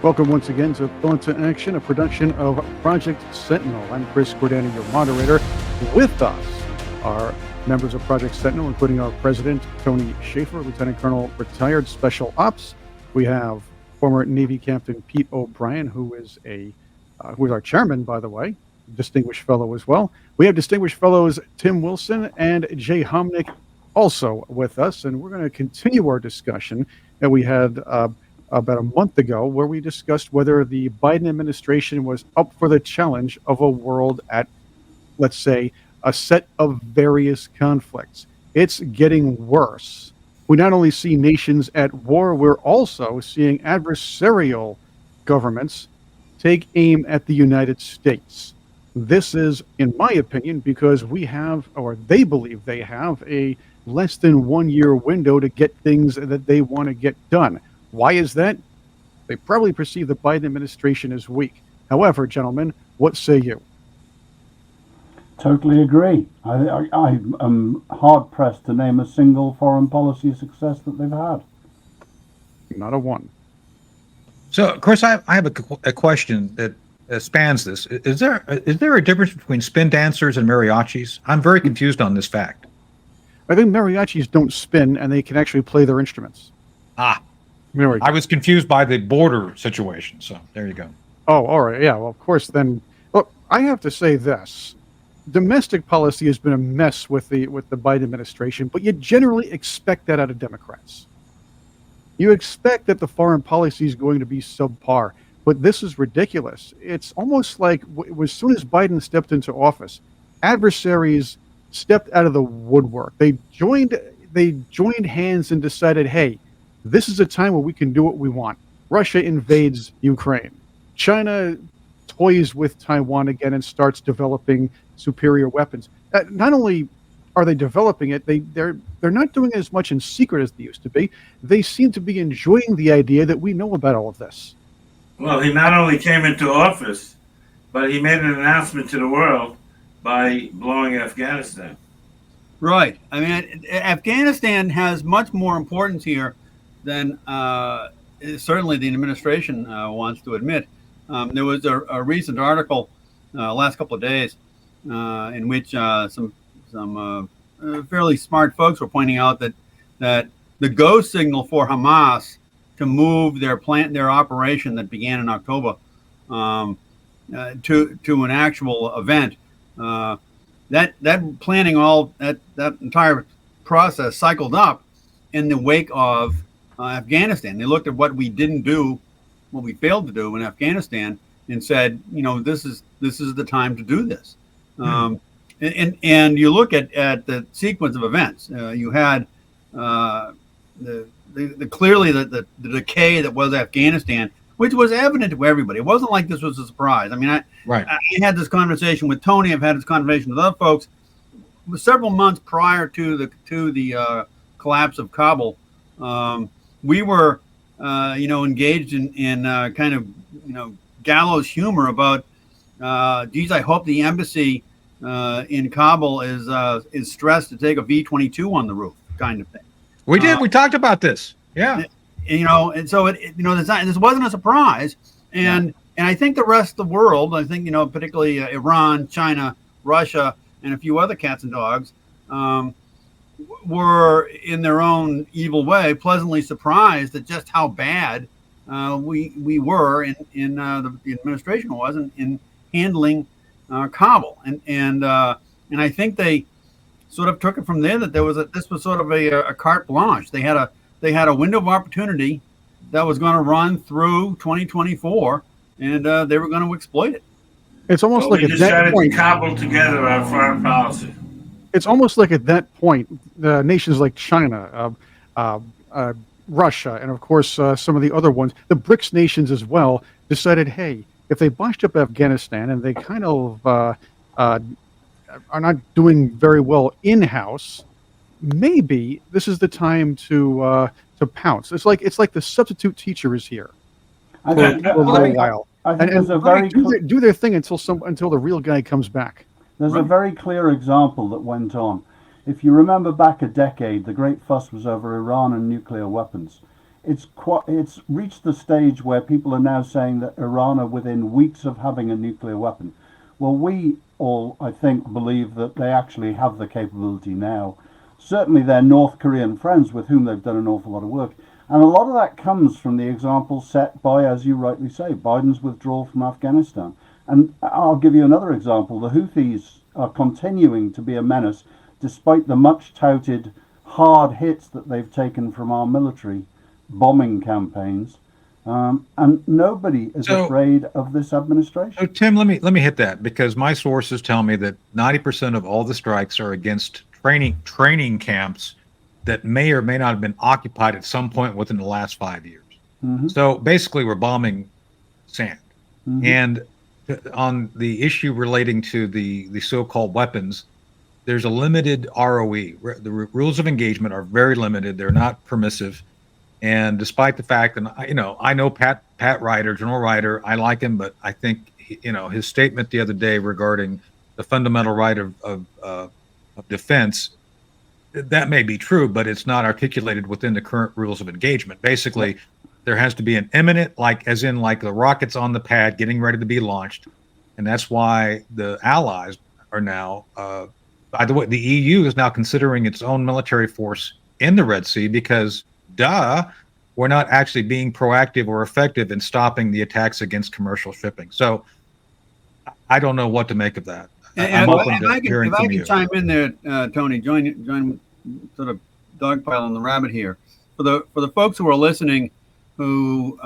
Welcome once again to Thoughts in Action, a production of Project Sentinel. I'm Chris Cordani, your moderator. With us are members of Project Sentinel, including our president, Tony Schaefer, Lieutenant Colonel, retired Special Ops. We have former Navy Captain Pete O'Brien, who is our chairman, by the way, distinguished fellow as well. We have distinguished fellows Tim Wilson and Jay Homnick also with us, and we're going to continue our discussion that we had about a month ago, where we discussed whether the Biden administration was up for the challenge of a world at, let's say, a set of various conflicts. It's getting worse. We not only see nations at war, we're also seeing adversarial governments take aim at the United States. This is, in my opinion, because we have, or they believe they have, a less than 1 year window to get things that they want to get done. Why is that? They probably perceive the Biden administration as weak. However, gentlemen, what say you? Totally agree. I am hard-pressed to name a single foreign policy success that they've had. Not a one. So, Chris, I have a question that spans this. Is there a difference between spin dancers and mariachis? I'm very confused on this fact. I think mariachis don't spin, and they can actually play their instruments. I was confused by the border situation, so there you go. Oh, all right. Yeah, well, of course, then. Look, I have to say this. Domestic policy has been a mess with the Biden administration, but you generally expect that out of Democrats. You expect that the foreign policy is going to be subpar, but this is ridiculous. It's almost like as soon as Biden stepped into office, adversaries stepped out of the woodwork. They joined hands and decided, hey, this is a time where we can do what we want. Russia invades Ukraine. China toys with Taiwan again and starts developing superior weapons. Not only are they developing it, they're not doing it as much in secret as they used to be. They seem to be enjoying the idea that we know about all of this. Well, he not only came into office, but he made an announcement to the world by blowing Afghanistan. Right. I mean, Afghanistan has much more importance here than certainly the administration wants to admit. There was a recent article last couple of days in which some fairly smart folks were pointing out that the go signal for Hamas to move their operation that began in October to an actual event, that planning, all that entire process cycled up in the wake of Afghanistan. They looked at what we didn't do, what we failed to do in Afghanistan, and said, this is the time to do this. And you look at the sequence of events. You had clearly the decay that was Afghanistan, which was evident to everybody. It wasn't like this was a surprise. I mean, I had this conversation with Tony. I've had this conversation with other folks. Several months prior to the collapse of Kabul, we were, engaged in kind of, gallows humor about, I hope the embassy in Kabul is stressed to take a V-22 on the roof, kind of thing. We did. We talked about this. Yeah. And so this wasn't a surprise, and I think the rest of the world, I think particularly Iran, China, Russia, and a few other cats and dogs, were in their own evil way pleasantly surprised at just how bad we were in the administration was in handling Kabul, and I think they sort of took it from there that this was sort of a carte blanche. They had a window of opportunity that was going to run through 2024, and they were going to exploit it. It's almost like at that point, cobble together our foreign policy. It's almost like at that point, nations like China, Russia, and of course some of the other ones, the BRICS nations as well, decided, hey, if they botched up Afghanistan and they kind of are not doing very well in-house, maybe this is the time to pounce. It's like the substitute teacher is here for a little while, and do their thing until the real guy comes back. There's a very clear example that went on. If you remember back a decade, the great fuss was over Iran and nuclear weapons. it's reached the stage where people are now saying that Iran are within weeks of having a nuclear weapon. Well, we all, I think, believe that they actually have the capability now. Certainly their North Korean friends with whom they've done an awful lot of work. And a lot of that comes from the example set by, as you rightly say, Biden's withdrawal from Afghanistan. And I'll give you another example. The Houthis are continuing to be a menace despite the much touted hard hits that they've taken from our military bombing campaigns. And nobody is afraid of this administration. So Tim, let me hit that, because my sources tell me that 90% of all the strikes are against training camps that may or may not have been occupied at some point within the last 5 years. Mm-hmm. So basically, we're bombing sand. Mm-hmm. And on the issue relating to the so-called weapons, there's a limited ROE. The rules of engagement are very limited. They're not permissive. And despite the fact that, I know Pat Ryder, General Ryder, I like him, but I think, his statement the other day regarding the fundamental right of defense, that may be true, but it's not articulated within the current rules of engagement. Basically, there has to be an imminent, as in the rockets on the pad getting ready to be launched. And that's why the allies are now, by the way, the EU is now considering its own military force in the Red Sea because, we're not actually being proactive or effective in stopping the attacks against commercial shipping. So I don't know what to make of that. And if I can chime in there, Tony, join sort of dogpile on the rabbit here. For the folks who are listening, who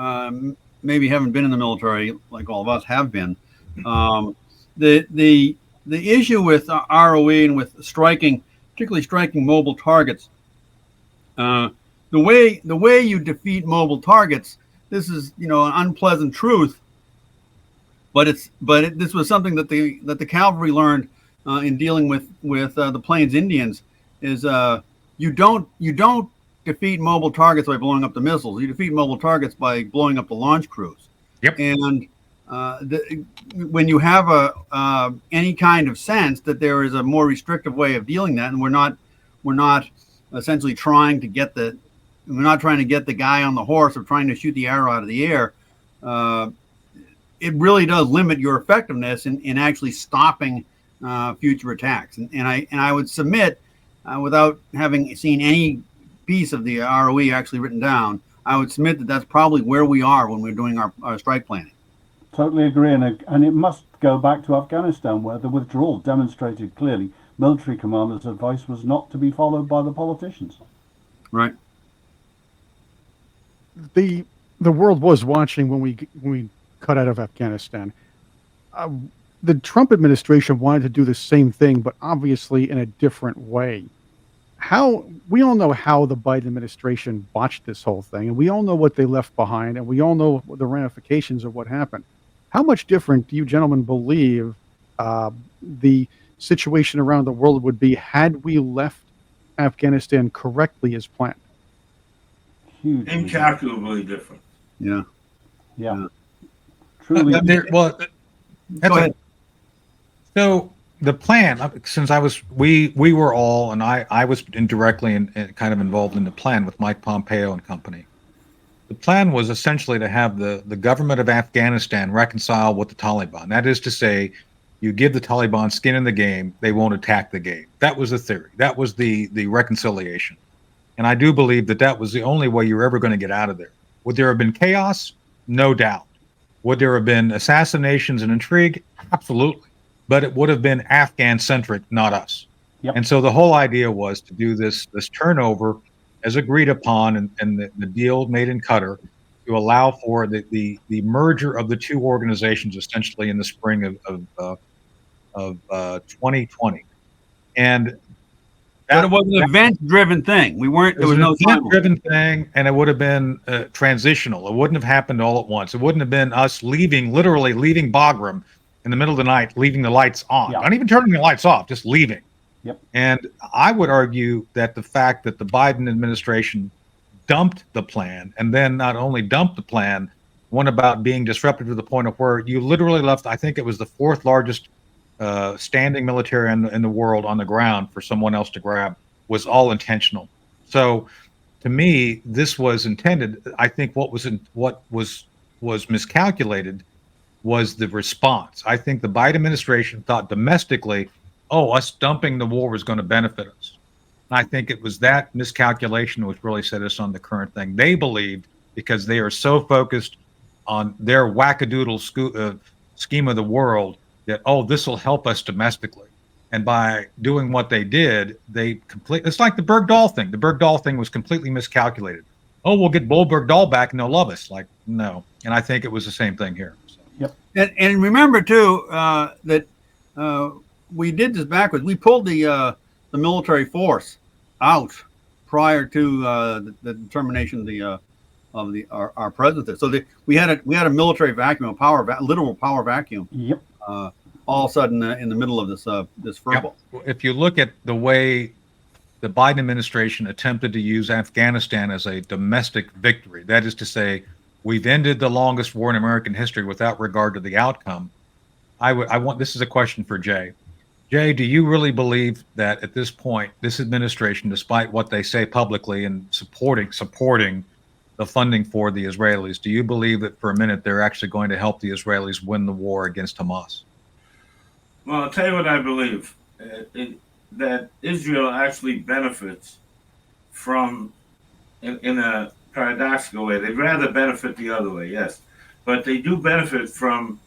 maybe haven't been in the military like all of us have been, the issue with ROE and with particularly striking mobile targets, the way you defeat mobile targets, this is an unpleasant truth. But this was something that the cavalry learned in dealing with the Plains Indians. Is you don't defeat mobile targets by blowing up the missiles. You defeat mobile targets by blowing up the launch crews. Yep. And when you have any kind of sense that there is a more restrictive way of dealing that, and we're not essentially trying to get the guy on the horse or trying to shoot the arrow out of the air. It really does limit your effectiveness in actually stopping future attacks. And I would submit, without having seen any piece of the ROE actually written down, I would submit that that's probably where we are when we're doing our strike planning. Totally agree, and it must go back to Afghanistan, where the withdrawal demonstrated clearly military commanders' advice was not to be followed by the politicians. Right. The world was watching when we cut out of Afghanistan. The Trump administration wanted to do the same thing, but obviously in a different way. We all know how the Biden administration botched this whole thing, and we all know what they left behind, and we all know the ramifications of what happened. How much different do you gentlemen believe the situation around the world would be had we left Afghanistan correctly as planned? Huge. Incalculably different. Yeah. Truly. Go ahead. So the plan, since we were all, and I was indirectly and kind of involved in the plan with Mike Pompeo and company. The plan was essentially to have the government of Afghanistan reconcile with the Taliban. That is to say, you give the Taliban skin in the game, they won't attack the game. That was the theory. That was the reconciliation. And I do believe that was the only way you're ever going to get out of there. Would there have been chaos? No doubt. Would there have been assassinations and intrigue? Absolutely. But it would have been Afghan-centric, not us. Yep. And so the whole idea was to do this turnover as agreed upon, and the deal made in Qatar to allow for the merger of the two organizations essentially in the spring of 2020. And but it was an event-driven thing. There was no event-driven thing, and it would have been transitional. It wouldn't have happened all at once. It wouldn't have been us literally leaving Bagram in the middle of the night, leaving the lights on. Yeah. Not even turning the lights off, just leaving. Yep. And I would argue that the fact that the Biden administration dumped the plan, and then not only dumped the plan, went about being disruptive to the point of where you literally left, I think it was the fourth largest standing military in the world on the ground for someone else to grab, was all intentional. So to me, this was intended. I think what was miscalculated was the response. I think the Biden administration thought domestically, oh, us dumping the war was going to benefit us. And I think it was that miscalculation which really set us on the current thing. They believed, because they are so focused on their wackadoodle scheme of the world, that, oh, this will help us domestically. And by doing what they did, it's like the Bergdahl thing. The Bergdahl thing was completely miscalculated. Oh, we'll get Bergdahl back and they'll love us. Like, no. And I think it was the same thing here. So. Yep. And remember too that we did this backwards. We pulled the military force out prior to the determination of our president. So we had a military vacuum, literal power vacuum. Yep. All of a sudden in the middle of this furball. Yep. If you look at the way the Biden administration attempted to use Afghanistan as a domestic victory, that is to say, we've ended the longest war in American history without regard to the outcome. This is a question for Jay. Jay, do you really believe that at this point, this administration, despite what they say publicly and supporting the funding for the Israelis, do you believe that for a minute they're actually going to help the Israelis win the war against Hamas? Well, I'll tell you what I believe, that Israel actually benefits from, in a paradoxical way, they'd rather benefit the other way, yes, but they do benefit from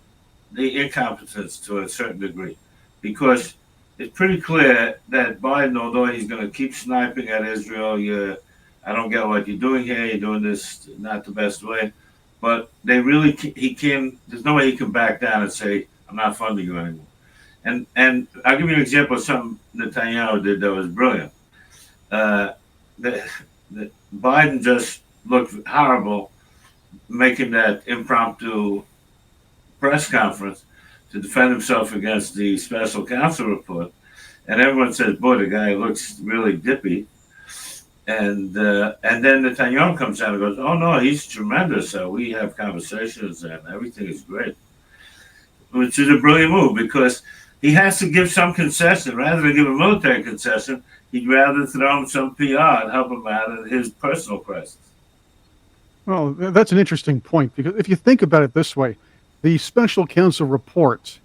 the incompetence to a certain degree, because it's pretty clear that Biden, although he's going to keep sniping at Israel, I don't get what you're doing here, you're doing this not the best way, but there's no way he can back down and say, I'm not funding you anymore. And I'll give you an example of something Netanyahu did that was brilliant. Biden just looked horrible making that impromptu press conference to defend himself against the special counsel report. And everyone says, boy, the guy looks really dippy. And then Netanyahu comes out and goes, oh, no, he's tremendous. We have conversations and everything is great, which is a brilliant move because he has to give some concession. Rather than give a military concession, he'd rather throw him some PR and help him out in his personal crisis. Well, that's an interesting point, because if you think about it this way, the special counsel report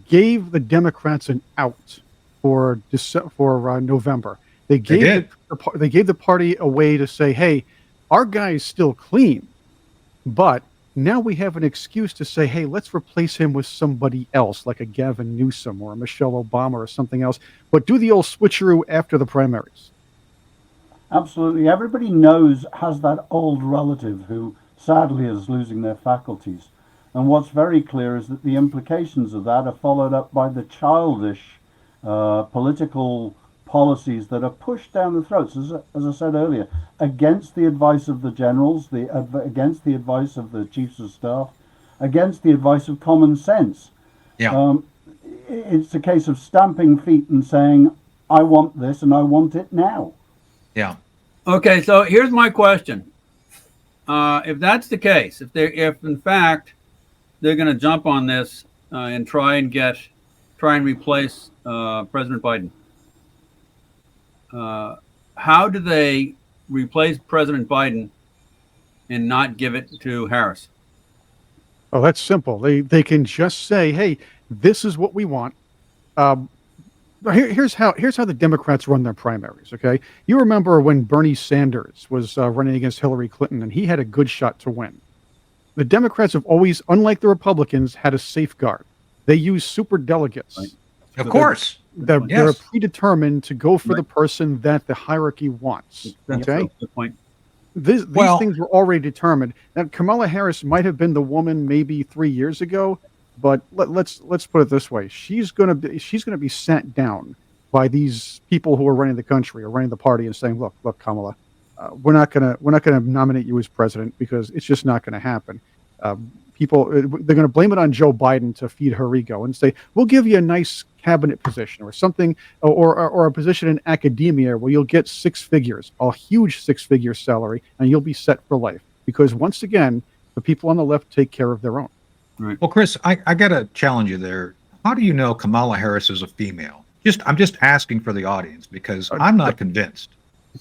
gave the Democrats an out for November. They gave the party a way to say, hey, our guy is still clean, but now we have an excuse to say, hey, let's replace him with somebody else, like a Gavin Newsom or a Michelle Obama or something else, but do the old switcheroo after the primaries. Absolutely. Everybody has that old relative who sadly is losing their faculties. And what's very clear is that the implications of that are followed up by the childish political policies that are pushed down the throats, as I said earlier, against the advice of the generals, against the advice of the chiefs of staff, against the advice of common sense. Yeah. It's a case of stamping feet and saying, I want this and I want it now. Yeah. Okay, so here's my question. If that's the case, if in fact they're going to jump on this and try and replace President Biden, how do they replace President Biden and not give it to Harris? Oh, that's simple. They can just say, hey, this is what we want. Here's how the Democrats run their primaries, okay? You remember when Bernie Sanders was running against Hillary Clinton and he had a good shot to win. The Democrats have always, unlike the Republicans, had a safeguard. They use superdelegates. Right. Of course. They're predetermined to go for the person that the hierarchy wants. Okay? Good point. These things were already determined. Now, Kamala Harris might have been the woman maybe 3 years ago, but let's put it this way: she's going to be sat down by these people who are running the country or running the party and saying, "Look, Kamala, we're not going to nominate you as president because it's just not going to happen." They're going to blame it on Joe Biden to feed her ego and say, "We'll give you a nice cabinet position or something, or a position in academia where you'll get six figures, a huge six-figure salary, and you'll be set for life." Because once again, the people on the left take care of their own. Right. Well, Chris, I got to challenge you there. How do you know Kamala Harris is a female? I'm just asking for the audience because I'm not convinced.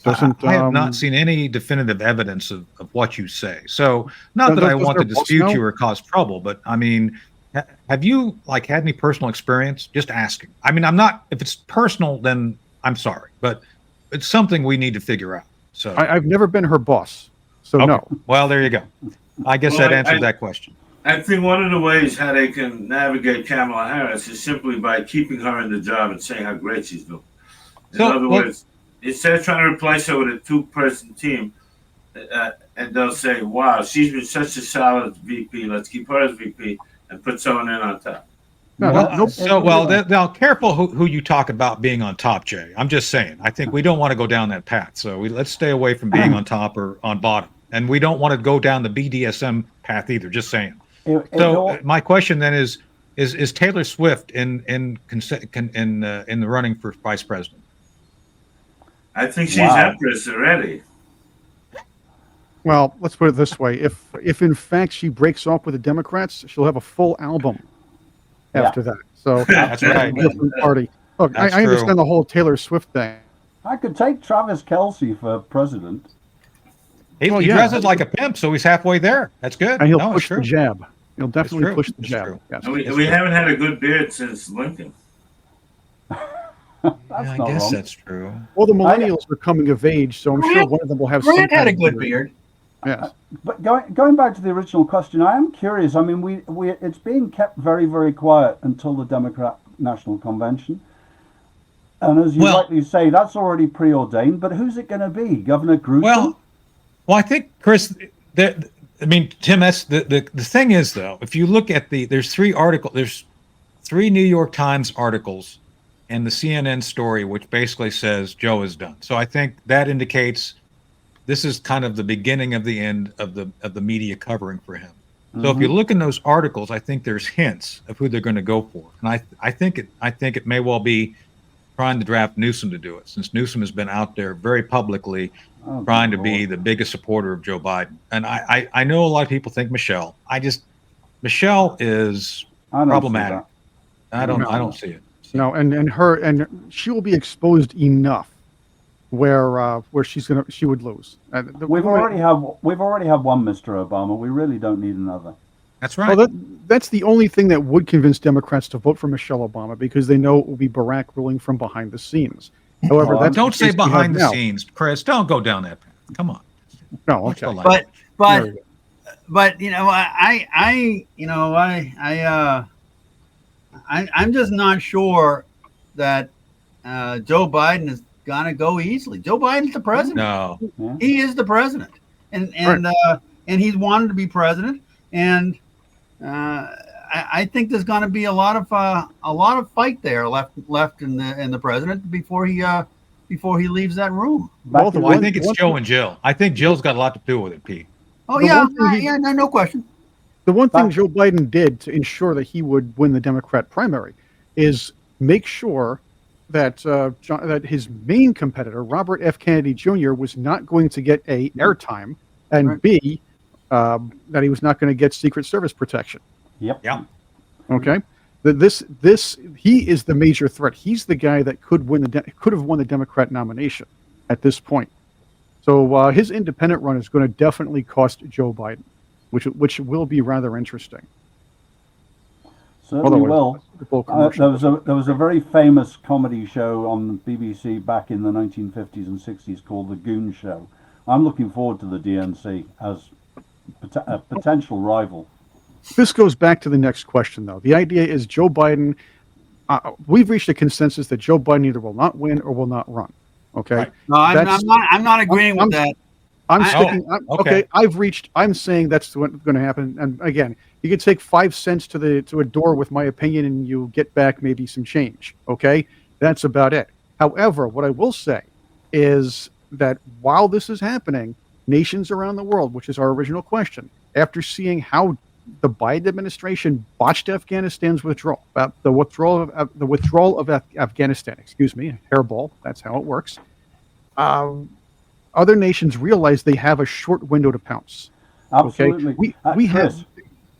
Doesn't I have not seen any definitive evidence of what you say. So, not that I does want to our boss dispute know? you or cause trouble, but I mean, have you like had any personal experience? Just asking. I mean, I'm not. If it's personal, then I'm sorry, but it's something we need to figure out. So, I've never been her boss, so okay. no. Well, there you go. I guess Well, that answers that question. I think one of the ways how they can navigate Kamala Harris is simply by keeping her in the job and saying how great she's doing. In other words, instead of trying to replace her with a two-person team, and they'll say, wow, she's been such a solid VP, let's keep her as VP and put someone in on top. Now careful who you talk about being on top, Jay. I'm just saying. I think we don't want to go down that path. So let's stay away from being on top or on bottom, and we don't want to go down the BDSM path either. Just saying. My question then is Taylor Swift in the running for vice president? I think she's Empress already. Well, let's put it this way: if in fact she breaks off with the Democrats, she'll have a full album after that. So that's right. Different party. Look, I understand the whole Taylor Swift thing. I could take Travis Kelce for president. He dresses like a pimp, so he's halfway there. That's good. And he'll push the jab. He'll definitely push the jab. Yes. We haven't had a good beard since Lincoln. I guess that's true. Well, the millennials are coming of age, so I'm sure one of them will have some Grant had a good beard. Yes. But going back to the original question, I am curious. I mean, we it's being kept very, very quiet until the Democrat National Convention. And as you rightly say, that's already preordained. But who's it going to be? Governor Gruesome? Well, I think, Chris, Tim, that's the thing is, though, if you look at there's three New York Times articles and the CNN story, which basically says Joe is done. So I think that indicates this is kind of the beginning of the end of the media covering for him. So if you look in those articles, I think there's hints of who they're going to go for, and I think it may well be trying to draft Newsom to do it, since Newsom has been out there very publicly trying to be the biggest supporter of Joe Biden. And I know a lot of people think Michelle. Michelle is problematic. I don't see it. So. No, and she will be exposed enough where she would lose. We've already had one Mr. Obama. We really don't need another. That's right. Well, that's the only thing that would convince Democrats to vote for Michelle Obama, because they know it will be Barack ruling from behind the scenes. However, don't say behind the scenes, Chris. Don't go down that path. Come on. No, okay. But I'm just not sure that Joe Biden is gonna go easily. Joe Biden's the president. No, he is the president, and he's wanted to be president, and I think there's going to be a lot of fight there left in the president before he leaves that room. I think it's Joe and Jill. I think Jill's got a lot to do with it, Pete. Oh no question. The one thing Joe Biden did to ensure that he would win the Democrat primary is make sure that that his main competitor, Robert F. Kennedy Jr., was not going to get A, airtime, and B, that he was not going to get Secret Service protection. Yep. Yeah. Okay. He is the major threat. He's the guy that could have won the Democrat nomination at this point. So his independent run is going to definitely cost Joe Biden, which will be rather interesting. Certainly will. There was a very famous comedy show on BBC back in the 1950s and 60s called The Goon Show. I'm looking forward to the DNC as a potential rival. This goes back to the next question, though. The idea is Joe Biden. We've reached a consensus that Joe Biden either will not win or will not run. Okay. Right. No, I'm not agreeing with that. I'm sticking. Okay. I'm saying that's what's going to happen. And again, you could take 5 cents to a door with my opinion, and you get back maybe some change. Okay, that's about it. However, what I will say is that while this is happening, nations around the world, which is our original question, after seeing how the Biden administration botched Afghanistan's withdrawal, the withdrawal of Afghanistan. Excuse me, hairball. That's how it works. Other nations realize they have a short window to pounce. Absolutely. Okay? We have,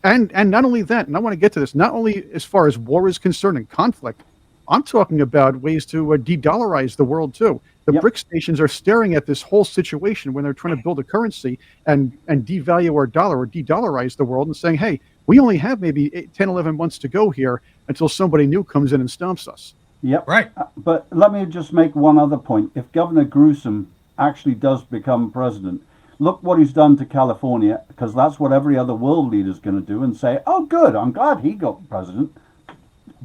and not only that, and I want to get to this. Not only as far as war is concerned and conflict, I'm talking about ways to de-dollarize the world too. The BRICS nations are staring at this whole situation when they're trying to build a currency and devalue our dollar or de-dollarize the world and saying, hey, we only have maybe 10, 11 months to go here until somebody new comes in and stomps us. Yep. Right. But let me just make one other point. If Governor Newsom actually does become president, look what he's done to California, because that's what every other world leader is going to do and say, oh, good, I'm glad he got president,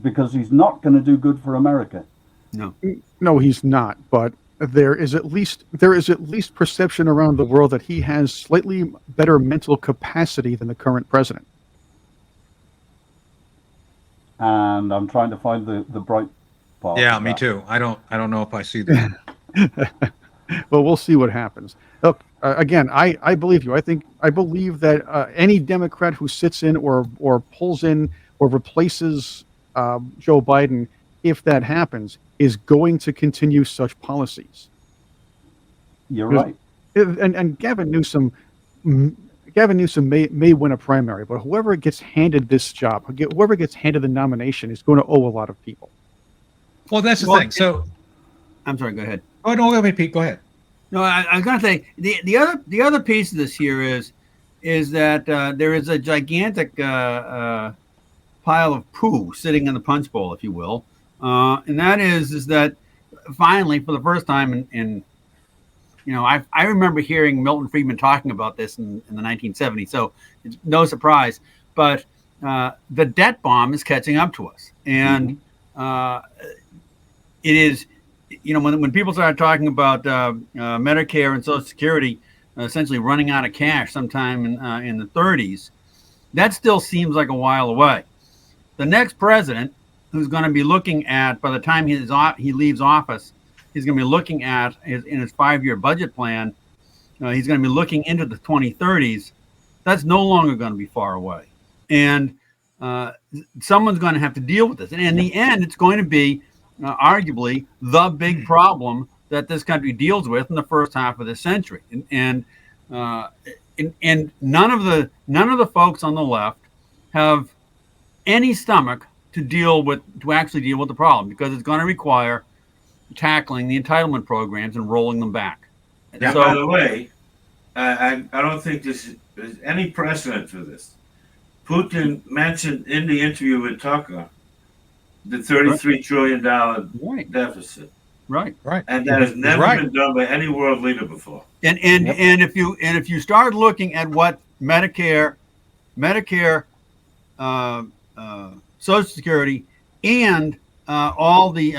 because he's not going to do good for America. No, he's not. But there is at least perception around the world that he has slightly better mental capacity than the current president. And I'm trying to find the bright part. Yeah, me too. I don't know if I see that. Well, we'll see what happens. Look, again, I believe you. I believe that any Democrat who sits in or pulls in or replaces Joe Biden, if that happens, is going to continue such policies. You're right. And Gavin Newsom may win a primary, but whoever gets handed this job, whoever gets handed the nomination, is going to owe a lot of people. Well, that's the thing. So, I'm sorry. Go ahead. oh no, go ahead, Pete. Go ahead. No, I was going to say the other piece of this here is that there is a gigantic pile of poo sitting in the punch bowl, if you will, and that is that finally, for the first time in I remember hearing Milton Friedman talking about this in the 1970s, so it's no surprise. But the debt bomb is catching up to us, and it is. When people start talking about Medicare and Social Security essentially running out of cash sometime in the 30s, that still seems like a while away. The next president, who's going to be looking at, by the time he leaves office, he's going to be looking at in his 5-year budget plan. He's going to be looking into the 2030s. That's no longer going to be far away, and someone's going to have to deal with this. And in the end, it's going to be arguably the big problem that this country deals with in the first half of this century, and none of the folks on the left have any stomach to actually deal with the problem, because it's going to require tackling the entitlement programs and rolling them back. Yeah. So, by the way, I don't think there's any precedent for this. Putin mentioned in the interview with Tucker the $33 trillion deficit. Right. And that has never been done by any world leader before. And if you start looking at what Medicare, Social Security, and all the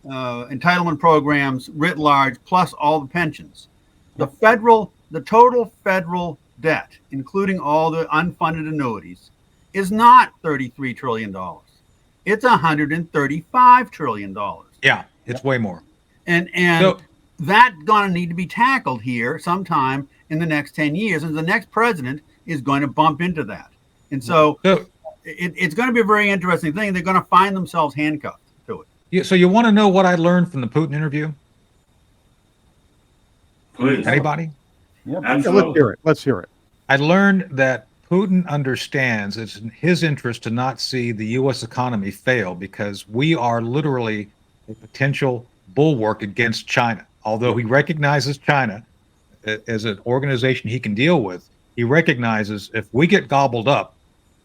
entitlement programs writ large, plus all the pensions, the total federal debt, including all the unfunded annuities, is not $33 trillion. It's $135 trillion. Yeah, it's way more. And so, that's going to need to be tackled here sometime in the next 10 years. And the next president is going to bump into that. And so it's going to be a very interesting thing. They're going to find themselves handcuffed to it. Yeah, so you want to know what I learned from the Putin interview? Please. Anybody? Yep. Absolutely. Let's hear it. I learned that Putin understands it's in his interest to not see the U.S. economy fail, because we are literally a potential bulwark against China. Although he recognizes China as an organization he can deal with, he recognizes if we get gobbled up,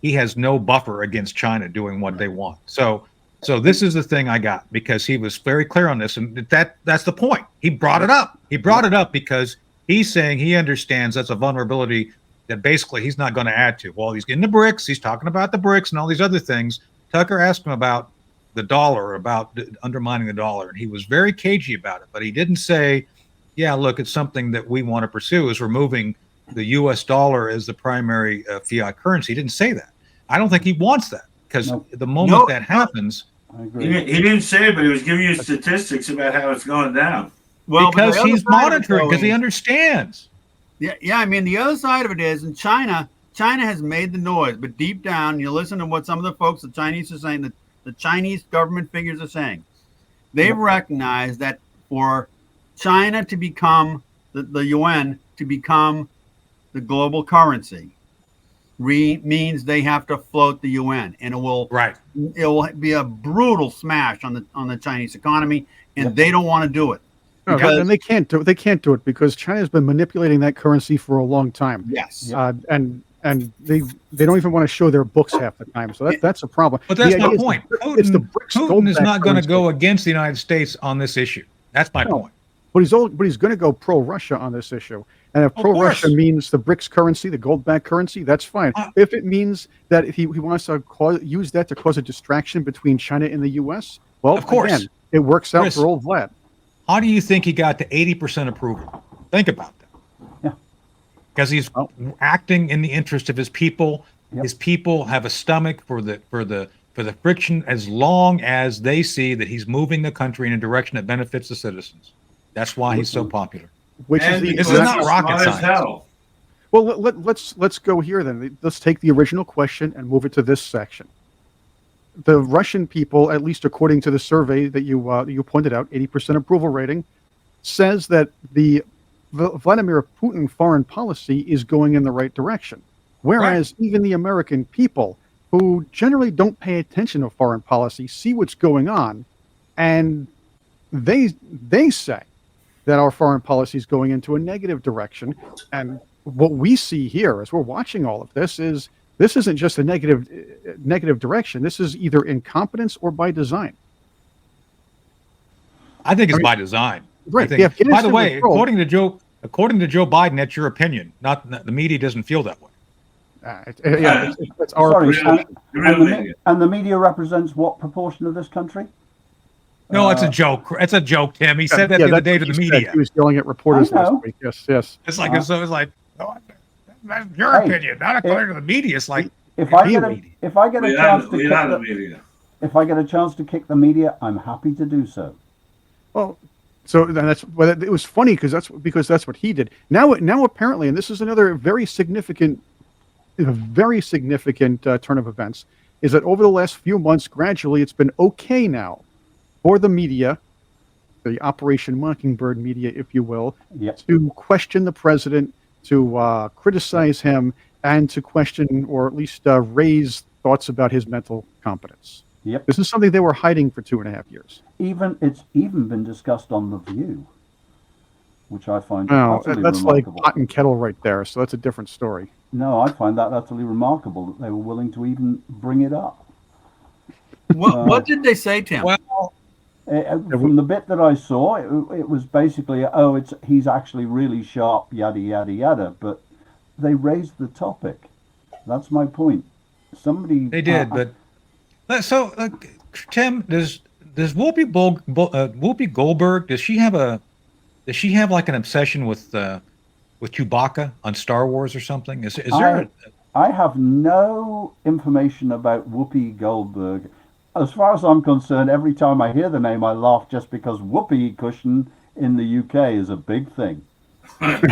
he has no buffer against China doing what they want. So this is the thing I got, because he was very clear on this, and that's the point. He brought it up. He brought it up because he's saying he understands that's a vulnerability that basically he's not going to add to. Well, he's getting the BRICS. He's talking about the BRICS and all these other things. Tucker asked him about the dollar, about undermining the dollar, and he was very cagey about it. But he didn't say, yeah, look, it's something that we want to pursue, is removing the U.S. dollar as the primary fiat currency. He didn't say that. I don't think he wants that, because the moment that happens... I agree. He didn't say it, but he was giving you statistics about how it's going down. Well, because he's monitoring, because he understands. Yeah. I mean, the other side of it is, in China has made the noise, but deep down, you listen to what some of the folks, the Chinese, are saying, that the Chinese government figures are saying. They've recognized that for China to become the yuan to become the global currency, means they have to float the UN, and it will be a brutal smash on the Chinese economy, and they don't want to do it. No, and they can't do it. They can't do it because China has been manipulating that currency for a long time. Yes, and they don't even want to show their books half the time. So that's a problem. But that's my point. Putin is not going to go against the United States on this issue. That's my point. But he's going to go pro-Russia on this issue. And if pro-Russia means the BRICS currency, the gold-backed currency, that's fine. If it means that he wants to use that to cause a distraction between China and the U.S., well, of course, again, it works out for old Vlad. How do you think he got to 80% approval? Think about that. Yeah. Because he's acting in the interest of his people. Yep. His people have a stomach for the friction as long as they see that he's moving the country in a direction that benefits the citizens. That's why he's so popular. This is not rocket science. Well, let's go here then. Let's take the original question and move it to this section. The Russian people, at least according to the survey that you pointed out, 80% approval rating, says that the Vladimir Putin foreign policy is going in the right direction. Whereas even the American people, who generally don't pay attention to foreign policy, see what's going on, and they say that our foreign policy is going into a negative direction. And what we see here as we're watching all of this isn't just a negative direction. This is either incompetence or by design. I think it's by design. Right. By the way, according to Joe Biden, that's your opinion. Not the media doesn't feel that way. It's our perception. And the media represents what proportion of this country? No, it's a joke. It's a joke, Tim. He said that the other day to the media. He was yelling at reporters last week. Yes. It's like that's your opinion, not according to the media. It's like if I get a chance to kick the media, I'm happy to do so. Well, so it was funny because that's what he did. Now apparently, and this is another very significant turn of events, is that over the last few months, gradually, it's been okay now for the media, the Operation Mockingbird media, if you will, to question the president, to criticize him, and to question or at least raise thoughts about his mental competence. Yep. This is something they were hiding for 2.5 years. It's even been discussed on The View, which I find that's remarkable. like pot and kettle right there, so that's a different story. No, I find that utterly remarkable that they were willing to even bring it up. What did they say, Tim? Well, from the bit that I saw, it was basically, he's actually really sharp, yada, yada, yada. But they raised the topic. That's my point. They did, but so Tim, does Whoopi Goldberg, does she have like an obsession with Chewbacca on Star Wars or something? Is there? I have no information about Whoopi Goldberg. As far as I'm concerned, every time I hear the name, I laugh just because whoopee cushion in the UK is a big thing. And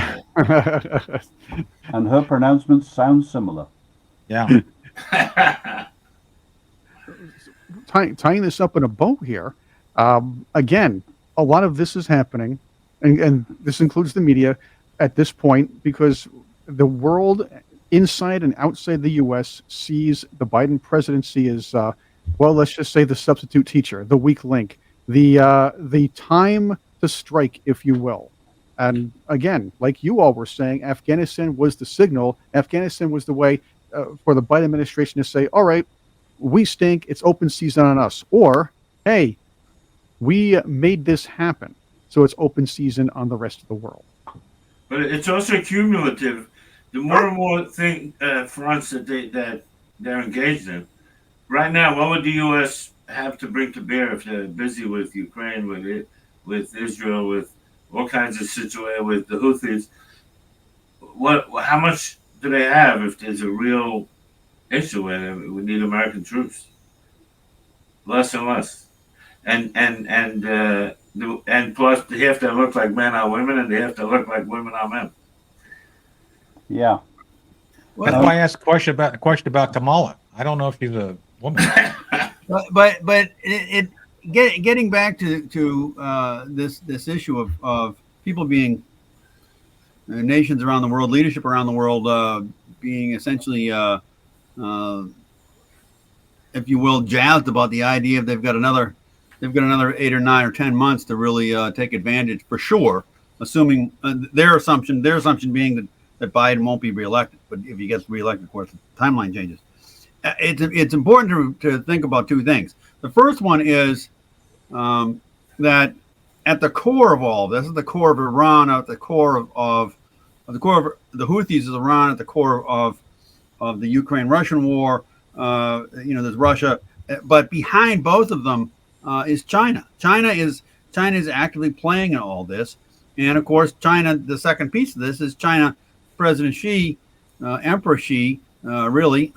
her pronouncements sound similar. Yeah. Tying this up in a bow here, again, a lot of this is happening, and this includes the media at this point, because the world inside and outside the U.S. sees the Biden presidency as, let's just say the substitute teacher, the weak link, the time to strike, if you will. And again, like you all were saying, Afghanistan was the signal. Afghanistan was the way for the Biden administration to say, all right, we stink, it's open season on us. Or, hey, we made this happen, so it's open season on the rest of the world. But it's also cumulative. The more and more fronts that they're engaged in. Right now, what would the U.S. have to bring to bear if they're busy with Ukraine, with Israel, with all kinds of situations, with the Houthis? How much do they have if there's a real issue where we need American troops? Less and less, and plus they have to look like men are women, and they have to look like women are men. Yeah. That's why I asked a question about Kamala. I don't know if she's a woman. but getting back to this issue of people being nations around the world, leadership around the world being essentially, if you will, jazzed about the idea of they've got another 8 or 9 or 10 months to really take advantage for sure. Assuming their assumption being that Biden won't be reelected, but if he gets reelected, of course, the timeline changes. It's important to think about two things. The first one is that at the core of all this, at the core of Iran, at the core of the Houthis is Iran, at the core of the Ukraine-Russian war. There's Russia, but behind both of them is China. China is actively playing in all this, and of course, China. The second piece of this is China. President Xi, Emperor Xi, really,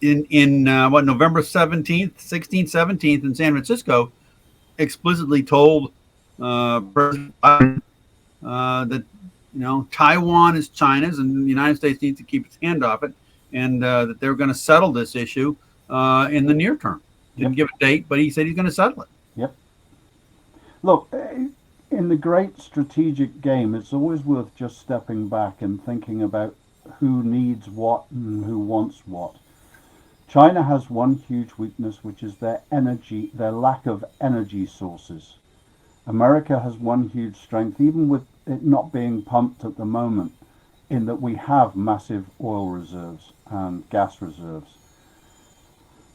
in November 17th, 16th, 17th in San Francisco, explicitly told President Biden that Taiwan is China's and the United States needs to keep its hand off it, and that they're going to settle this issue in the near term. Didn't give a date, but he said he's going to settle it. Yep. Look, in the great strategic game, it's always worth just stepping back and thinking about who needs what and who wants what. China has one huge weakness, which is their lack of energy sources. America has one huge strength, even with it not being pumped at the moment, in that we have massive oil reserves and gas reserves.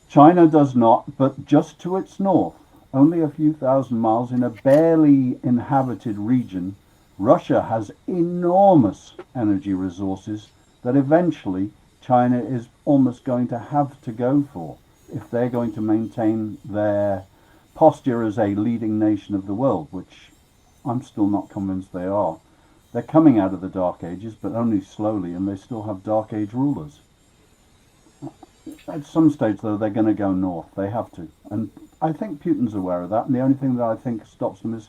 China does not, but just to its north, only a few thousand miles in a barely inhabited region, Russia has enormous energy resources that eventually China is almost going to have to go for if they're going to maintain their posture as a leading nation of the world, which I'm still not convinced they are. They're coming out of the Dark Ages, but only slowly, and they still have Dark Age rulers. At some stage, though, they're going to go north. They have to. And I think Putin's aware of that, and the only thing that I think stops them is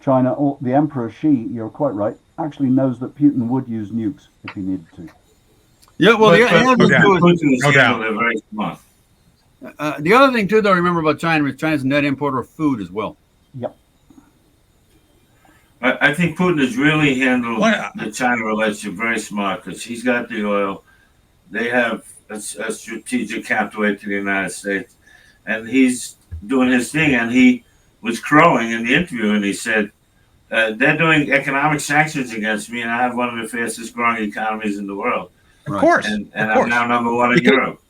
China, or the Emperor Xi, you're quite right, actually knows that Putin would use nukes if he needed to. Yeah, well, the other thing, too, though, remember about China is China's a net importer of food as well. Yep. I think Putin has really handled the China relationship very smart because he's got the oil. They have a strategic counterweight to the United States, and he's doing his thing. And he was crowing in the interview, and he said, they're doing economic sanctions against me, and I have one of the fastest growing economies in the world. Of course. And I'm now number one in Europe.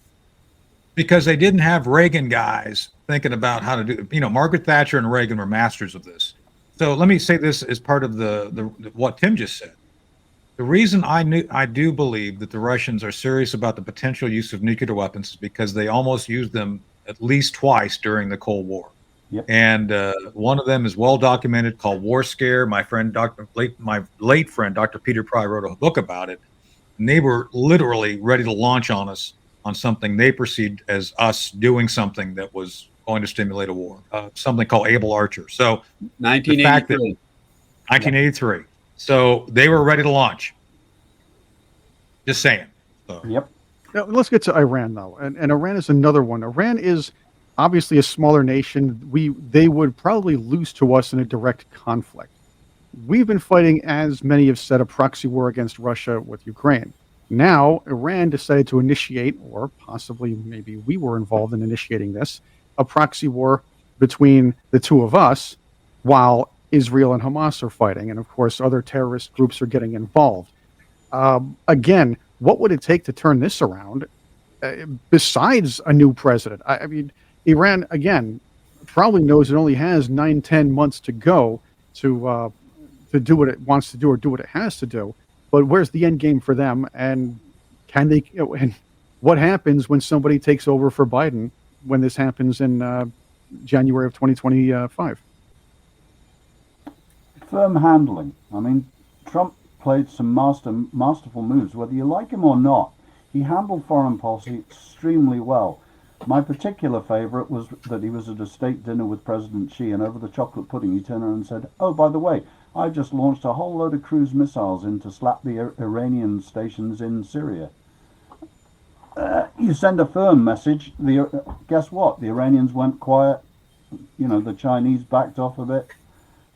Because they didn't have Reagan guys thinking about how to do, Margaret Thatcher and Reagan were masters of this. So let me say this as part of the what Tim just said. The reason I do believe that the Russians are serious about the potential use of nuclear weapons is because they almost used them at least twice during the Cold War. Yep. And one of them is well documented, called War Scare. My late friend, Dr. Peter Pry, wrote a book about it. And they were literally ready to launch on us on something they perceived as us doing something that was going to stimulate a war, something called Able Archer. So 1983. 1983. So they were ready to launch. Just saying. So. Yep. Now, let's get to Iran, though. And Iran is another one. Iran is obviously a smaller nation. They would probably lose to us in a direct conflict. We've been fighting, as many have said, a proxy war against Russia with Ukraine. Now, Iran decided to initiate, or possibly maybe we were involved in initiating this, a proxy war between the two of us while Israel and Hamas are fighting. And of course, other terrorist groups are getting involved. Again, what would it take to turn this around besides a new president? I mean, Iran, again, probably knows it only has 9-10 months to go to do what it wants to do or do what it has to do. But where's the end game for them? And can they? And what happens when somebody takes over for Biden when this happens in January of 2025? Firm handling. I mean, Trump played some masterful moves, whether you like him or not. He handled foreign policy extremely well. My particular favorite was that he was at a state dinner with President Xi, and over the chocolate pudding, he turned around and said, "Oh, by the way, I just launched a whole load of cruise missiles in to slap the Iranian stations in Syria." You send a firm message. Guess what? The Iranians went quiet. The Chinese backed off a bit.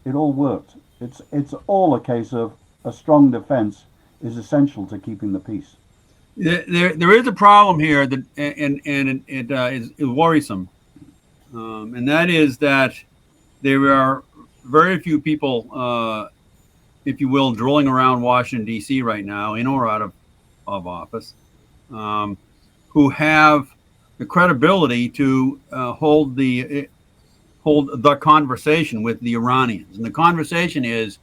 It all worked. It's all a case of a strong defense is essential to keeping the peace. There is a problem here that, and it is worrisome, and that is that there are very few people, if you will, drooling around Washington D.C. right now, in or out of office, who have the credibility to hold the conversation with the Iranians. And the conversation is,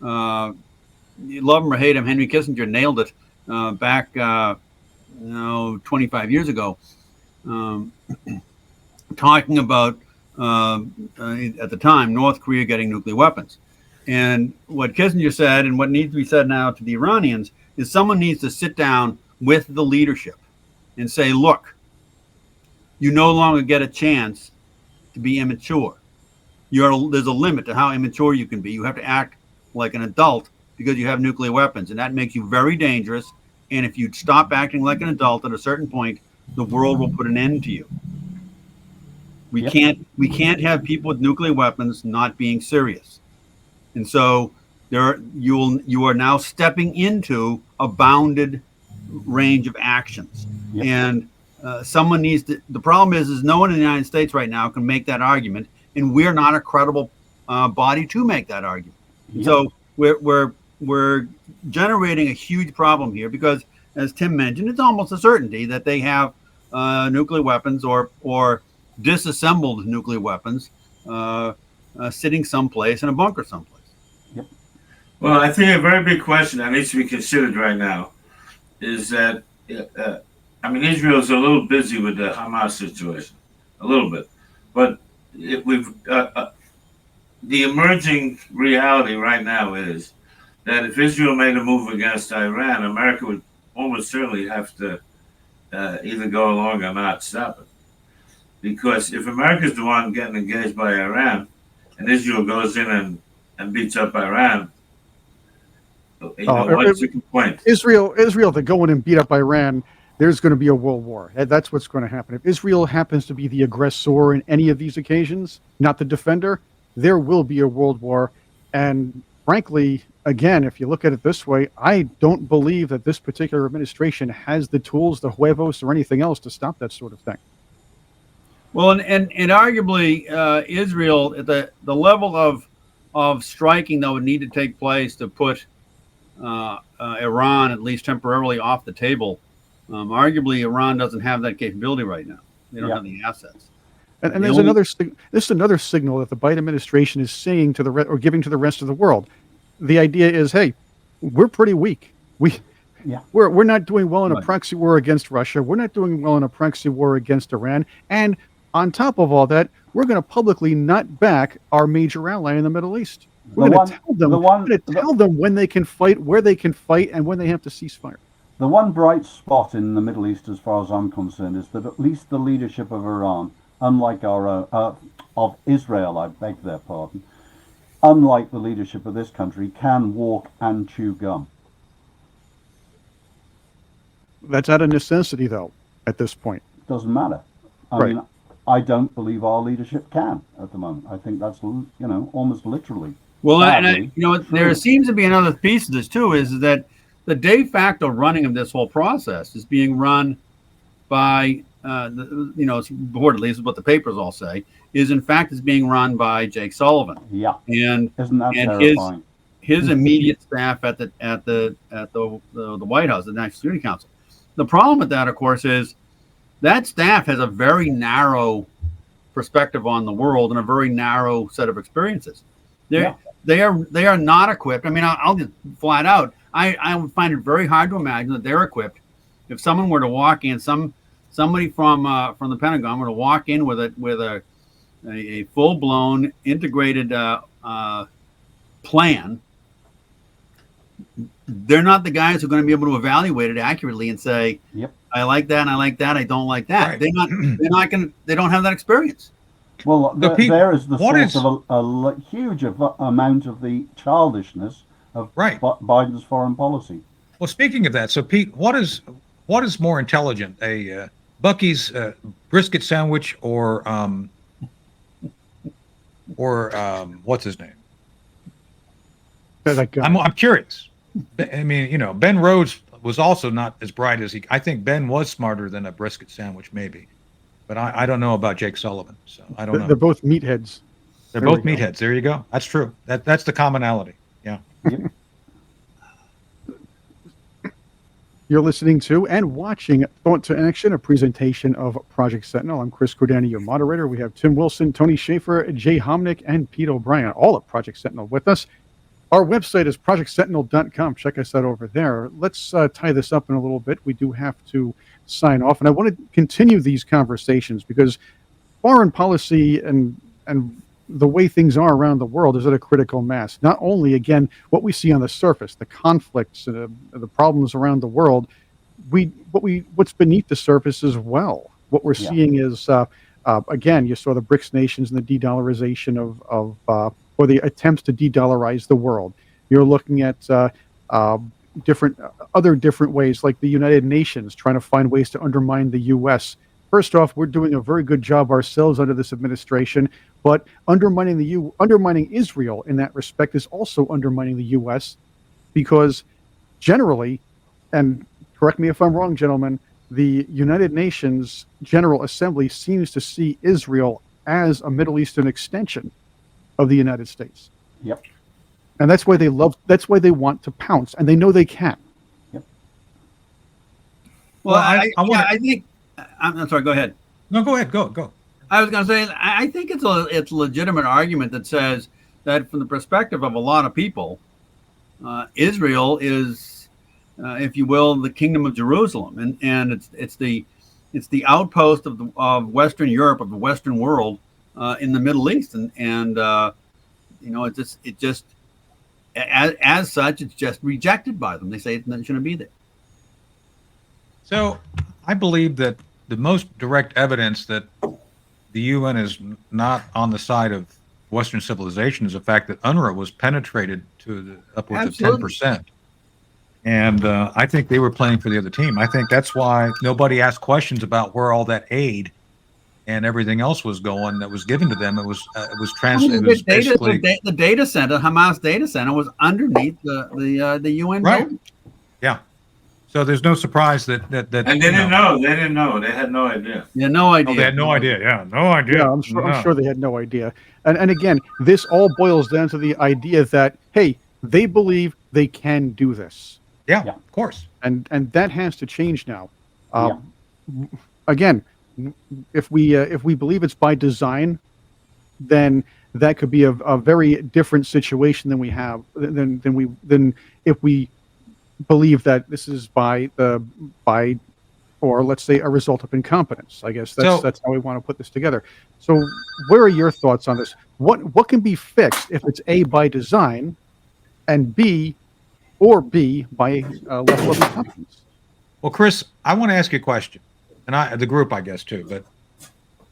you love him or hate him, Henry Kissinger nailed it back 25 years ago, talking about at the time North Korea getting nuclear weapons. And what Kissinger said, and what needs to be said now to the Iranians, is someone needs to sit down with the leadership and say, look, you no longer get a chance to be immature. There's a limit to how immature you can be. You have to act like an adult because you have nuclear weapons, and that makes you very dangerous. And if you stop acting like an adult at a certain point, the world will put an end to you. We can't have people with nuclear weapons not being serious. And so you are now stepping into a bounded range of actions. Yep. And someone needs to. The problem is no one in the United States right now can make that argument, and we're not a credible body to make that argument. Yep. So we're generating a huge problem here because, as Tim mentioned, it's almost a certainty that they have nuclear weapons or disassembled nuclear weapons sitting someplace in a bunker someplace. Yep. Well, I think a very big question that needs to be considered right now is that, Israel's a little busy with the Hamas situation, a little bit. But the emerging reality right now is that if Israel made a move against Iran, America would almost certainly have to either go along or not stop it. Because if America's the one getting engaged by Iran, and Israel goes in and beats up Iran, what's the point? Israel to go in and beat up Iran, there's going to be a world war. That's what's going to happen. If Israel happens to be the aggressor in any of these occasions, not the defender, there will be a world war. And frankly, again, if you look at it this way, I don't believe that this particular administration has the tools, the huevos, or anything else to stop that sort of thing. Well, and arguably, Israel, at the level of striking that would need to take place to put Iran, at least temporarily, off the table, arguably Iran doesn't have that capability right now. They don't have the assets. And there's another signal that the Biden administration is saying to or giving to the rest of the world. The idea is, hey, we're pretty weak. We're not doing well in a proxy war against Russia. We're not doing well in a proxy war against Iran. And on top of all that, we're going to publicly not back our major ally in the Middle East. We're going to tell them when they can fight, where they can fight, and when they have to cease fire. The one bright spot in the Middle East, as far as I'm concerned, is that at least the leadership of Iran, unlike of Israel, I beg their pardon, unlike the leadership of this country, can walk and chew gum. That's out of necessity, though, at this point. Doesn't matter. I mean, I don't believe our leadership can at the moment. I think that's, almost literally. Well, there seems to be another piece of this, too, is that the de facto running of this whole process is being run by, reportedly, this is what the papers all say, is in fact is being run by Jake Sullivan. Yeah. And isn't that terrifying? His immediate staff at the White House, the National Security Council. The problem with that, of course, is that staff has a very narrow perspective on the world and a very narrow set of experiences. They are not equipped. I mean, I'll just flat out. I would find it very hard to imagine that they're equipped. If someone were to walk in, somebody from the Pentagon were to walk in with a full blown integrated plan, they're not the guys who are going to be able to evaluate it accurately and say, "Yep, I like that, and I like that, I don't like that." Right. They're not going. They don't have that experience. Well, there is the source of a huge amount of the childishness of Biden's foreign policy. Well, speaking of that, so Pete, what is more intelligent, a Bucky's brisket sandwich or what's his name? I'm I'm curious. I mean, Ben Rhodes was also not as bright as he. I think Ben was smarter than a brisket sandwich, maybe, but I don't know about Jake Sullivan, so I don't know. They're both meatheads. They're There we both go. meatheads. There you go. That's true. That's the commonality. Yeah. Yep. You're listening to and watching Thought to Action, a presentation of Project Sentinel. I'm Chris Cordani, your moderator. We have Tim Wilson, Tony Schaefer, Jay Homnick, and Pete O'Brien, all of Project Sentinel with us. Our website is projectsentinel.com. Check us out over there. Let's tie this up in a little bit. We do have to sign off, and I want to continue these conversations because foreign policy and the way things are around the world is at a critical mass. Not only, again, what we see on the surface, the conflicts, the problems around the world, what's beneath the surface as well. What we're seeing is, again, you saw the BRICS nations and the de-dollarization or the attempts to de-dollarize the world. You're looking at different ways, like the United Nations trying to find ways to undermine the U.S. First off, we're doing a very good job ourselves under this administration, but undermining Israel in that respect is also undermining the U.S. because generally, and correct me if I'm wrong, gentlemen, the United Nations General Assembly seems to see Israel as a Middle Eastern extension of the United States. Yep. And that's why they want to pounce, and they know they can. Yep. Well, I think I'm sorry. Go ahead. No, go ahead. Go. I was going to say I think it's a legitimate argument that says that from the perspective of a lot of people, Israel is, if you will, the kingdom of Jerusalem, and it's the outpost of Western Europe, of the Western world, in the Middle East, and it just as such it's just rejected by them. They say it shouldn't be there. So I believe that the most direct evidence that the UN is not on the side of Western civilization is the fact that UNRWA was penetrated to the upwards Absolutely. of 10%. And I think they were playing for the other team. I think that's why nobody asked questions about where all that aid and everything else was going that was given to them. It was translated. The data center, Hamas data center, was underneath the UN building. Yeah. So there's no surprise that and they didn't know. They didn't know. They had no idea. Yeah, no idea. Oh, they had no idea. Yeah, no idea. Yeah, I'm sure they had no idea. And again, this all boils down to the idea that, hey, they believe they can do this. Yeah, of course. And that has to change now. Again, if we believe it's by design, then that could be a very different situation than we have than if we believe that this is by or let's say a result of incompetence. I guess that's how we want to put this together. So where are your thoughts on this? What can be fixed if it's A, by design, and B by level of incompetence? Well, Chris, I want to ask you a question, and the group, I guess, too. But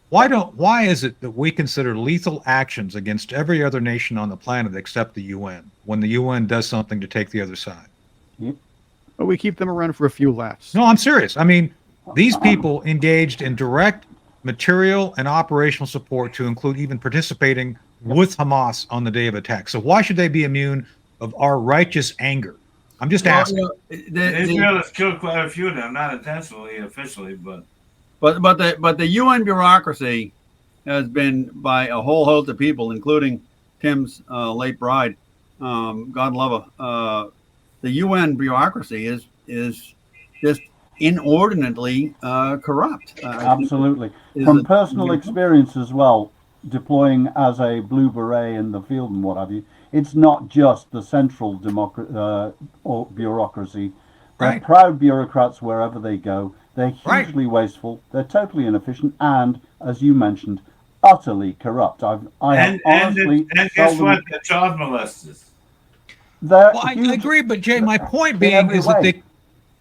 why is it that we consider lethal actions against every other nation on the planet except the UN when the UN does something to take the other side? Well, we keep them around for a few laughs. No, I'm serious. I mean, these people engaged in direct material and operational support to include even participating with Hamas on the day of attack. So why should they be immune of our righteous anger? I'm just asking. Israel has killed quite a few of them, not intentionally, officially, but the UN bureaucracy has been by a whole host of people, including Tim's late bride, God love her. The UN bureaucracy is just inordinately corrupt. Absolutely. From personal experience as well, deploying as a blue beret in the field and what have you, it's not just the central bureaucracy. They're proud bureaucrats wherever they go. They're hugely wasteful. They're totally inefficient, and as you mentioned, utterly corrupt. And guess what? They're child molesters. Well, I agree, but Jay, my point being is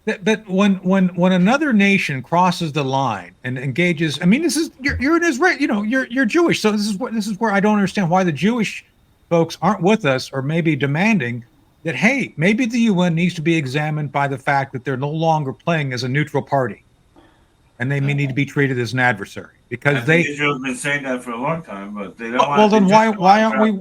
that when another nation crosses the line and engages, I mean, you're an Israeli, you're Jewish, so this is where I don't understand why the Jewish folks aren't with us, or maybe demanding that, hey, maybe the UN needs to be examined by the fact that they're no longer playing as a neutral party, and they may need to be treated as an adversary because Israel's been saying that for a long time, but they don't. Well, then why aren't we?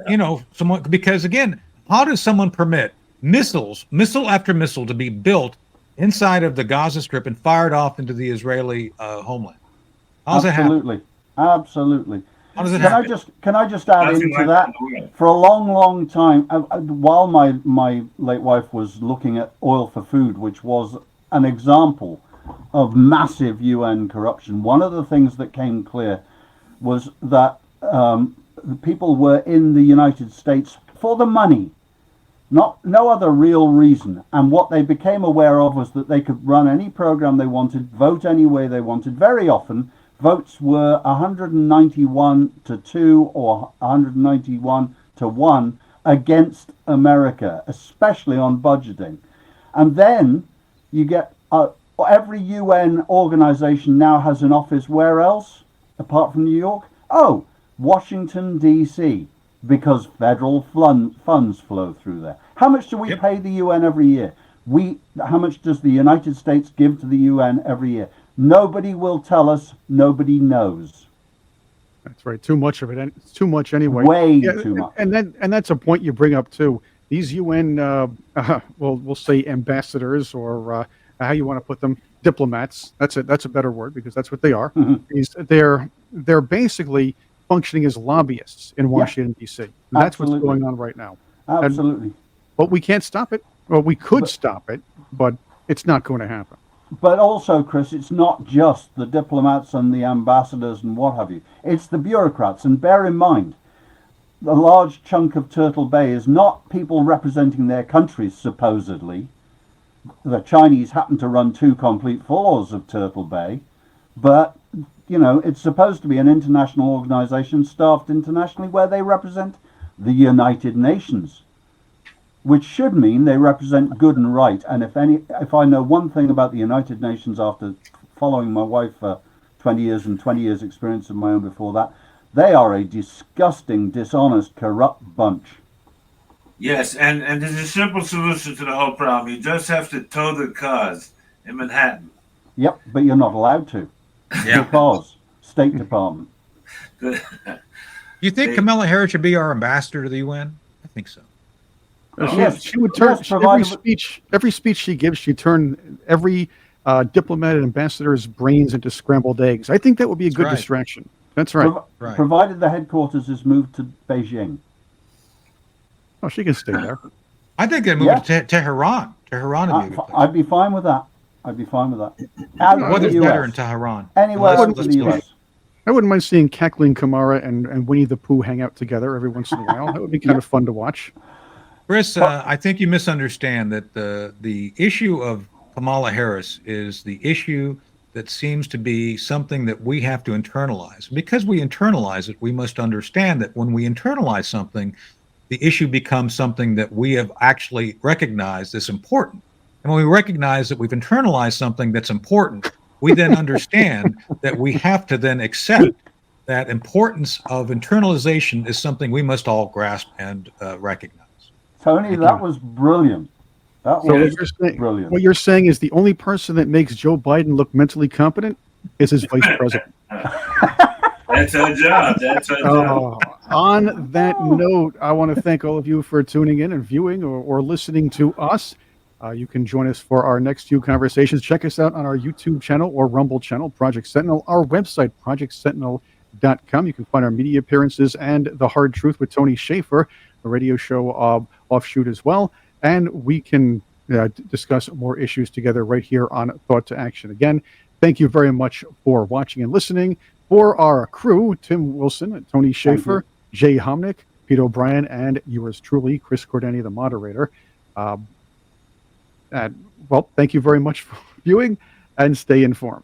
Someone, because again, how does someone permit missile after missile to be built inside of the Gaza Strip and fired off into the Israeli homeland. How does it happen? Absolutely. How does it happen? Can I just add Nothing into like that? that in the world. For a long time, while my late wife was looking at oil for food, which was an example of massive UN corruption, one of the things that came clear was that the people were in the United States for the money, no other real reason. And what they became aware of was that they could run any program they wanted, vote any way they wanted. Very often, votes were 191 to 2 or 191 to 1 against America, especially on budgeting. And then you get every UN organization now has an office where else, apart from New York? Oh, Washington, D.C., because federal funds flow through there. How much do we pay the UN every year? How much does the United States give to the UN every year? Nobody will tell us. Nobody knows. That's right. Too much of it. And it's too much anyway. Way too much. And that's a point you bring up too. These UN, we'll say ambassadors, or how you want to put them, diplomats. That's a better word, because that's what they are. Mm-hmm. They're basically functioning as lobbyists in Washington, D.C. That's what's going on right now. Absolutely. But we can't stop it. Well, we could stop it, but it's not going to happen. But also, Chris, it's not just the diplomats and the ambassadors and what have you. It's the bureaucrats. And bear in mind, a large chunk of Turtle Bay is not people representing their countries, supposedly. The Chinese happen to run 2 complete floors of Turtle Bay. But, it's supposed to be an international organization staffed internationally where they represent the United Nations, which should mean they represent good and right. And if I know one thing about the United Nations after following my wife for 20 years and 20 years experience of my own before that, they are a disgusting, dishonest, corrupt bunch. Yes, and there's a simple solution to the whole problem. You just have to tow the cars in Manhattan. Yep, but you're not allowed to. Yeah. Because State Department. You think Kamala Harris should be our ambassador to the UN? I think so. She would turn every speech she gives. She turn every diplomat and ambassador's brains into scrambled eggs. I think that would be a good distraction. That's right. Provided the headquarters is moved to Beijing. Oh, she can stay there. I think they'd move to Tehran. Tehran would be a good place. I'd be fine with that. Weather's better in Tehran. Anywhere in the US. I wouldn't mind seeing Cackling Kamara and Winnie the Pooh hang out together every once in a while. That would be kind of fun to watch. Chris, I think you misunderstand that the issue of Kamala Harris is the issue that seems to be something that we have to internalize. Because we internalize it, we must understand that when we internalize something, the issue becomes something that we have actually recognized as important. And when we recognize that we've internalized something that's important, we then understand that we have to then accept that importance of internalization is something we must all grasp and recognize. Tony, that was brilliant. Brilliant. What you're saying is the only person that makes Joe Biden look mentally competent is his vice president. That's our job. On that note, I want to thank all of you for tuning in and viewing or listening to us. You can join us for our next few conversations. Check us out on our YouTube channel or Rumble channel, Project Sentinel, our website, projectsentinel.com. You can find our media appearances and The Hard Truth with Tony Schaefer, a radio show offshoot as well. And we can discuss more issues together right here on Thought to Action. Again, thank you very much for watching and listening. For our crew, Tim Wilson, Tony Schaefer, Jay Homnick, Pete O'Brien, and yours truly, Chris Cordani, the moderator. Well, thank you very much for viewing, and stay informed.